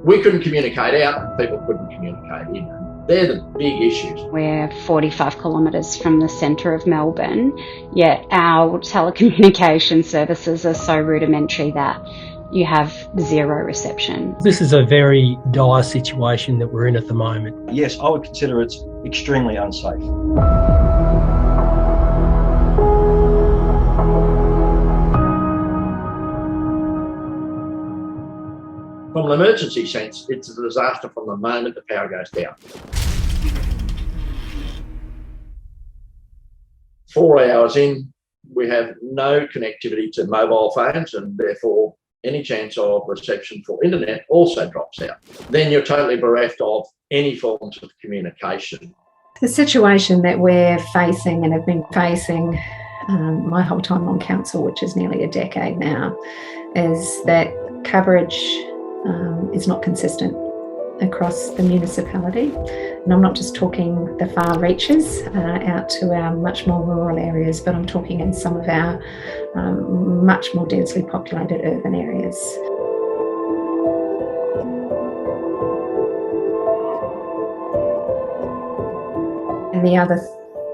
We couldn't communicate out and people couldn't communicate in. They're the big issues. We're 45 kilometres from the centre of Melbourne, yet our telecommunication services are so rudimentary that you have zero reception. This is a very dire situation that we're in at the moment. Yes, I would consider it extremely unsafe. From an emergency sense, it's a disaster from the moment the power goes down. 4 hours in, we have no connectivity to mobile phones, and therefore any chance of reception for internet also drops out. Then you're totally bereft of any forms of communication. The situation that we're facing and have been facing my whole time on council, which is nearly a decade now, is that coverage is not consistent across the municipality. And I'm not just talking the far reaches out to our much more rural areas, but I'm talking in some of our much more densely populated urban areas. And the other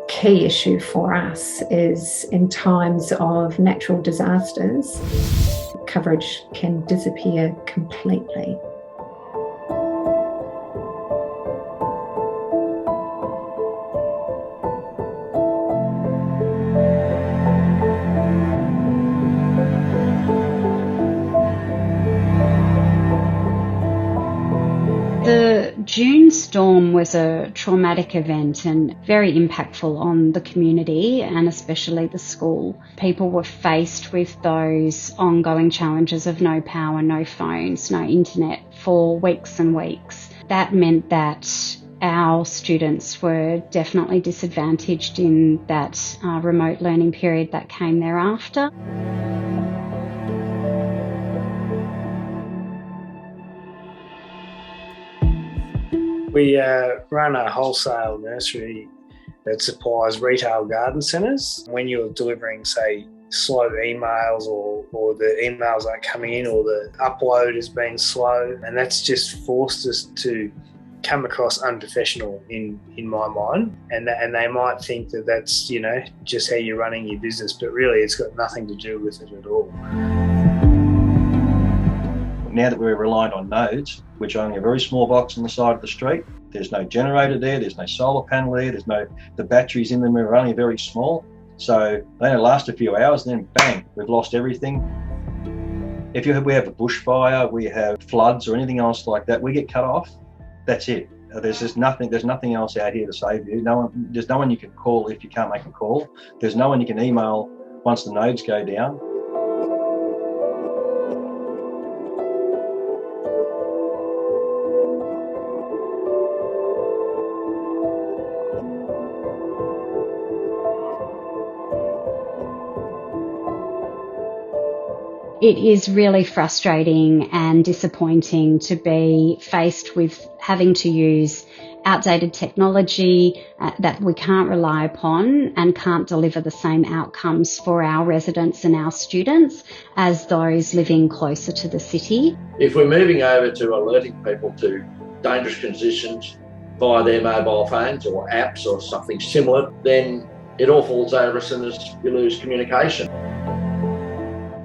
key issue for us is in times of natural disasters, coverage can disappear completely. The June storm was a traumatic event and very impactful on the community and especially the school. People were faced with those ongoing challenges of no power, no phones, no internet for weeks and weeks. That meant that our students were definitely disadvantaged in that remote learning period that came thereafter. We run a wholesale nursery that supplies retail garden centres. When you're delivering, say, slow emails or the emails aren't coming in or the upload has been slow, and that's just forced us to come across unprofessional in my mind. And they might think that that's, just how you're running your business, but really it's got nothing to do with it at all. Now that we're reliant on nodes, which are only a very small box on the side of the street, there's no generator there, there's no solar panel there, the batteries in them are only very small. So they only last a few hours, and then bang, we've lost everything. If we have a bushfire, we have floods or anything else like that, we get cut off, that's it. There's nothing else out here to save you. There's no one you can call if you can't make a call. There's no one you can email once the nodes go down. It is really frustrating and disappointing to be faced with having to use outdated technology that we can't rely upon and can't deliver the same outcomes for our residents and our students as those living closer to the city. If we're moving over to alerting people to dangerous conditions via their mobile phones or apps or something similar, then it all falls over as soon as you lose communication.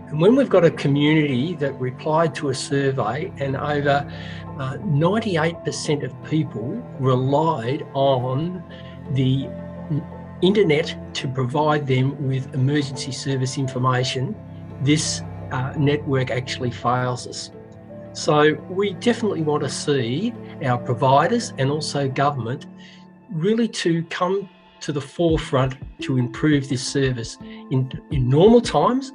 And when we've got a community that replied to a survey and over 98% of people relied on the internet to provide them with emergency service information, this network actually fails us. So we definitely want to see our providers and also government really to come to the forefront to improve this service in normal times,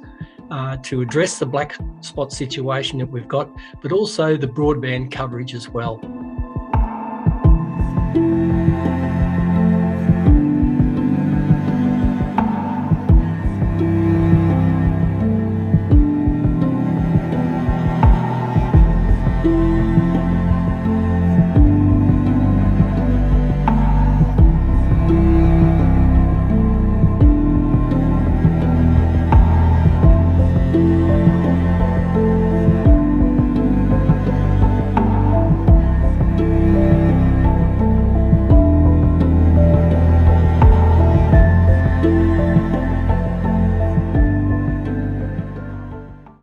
to address the black spot situation that we've got, but also the broadband coverage as well.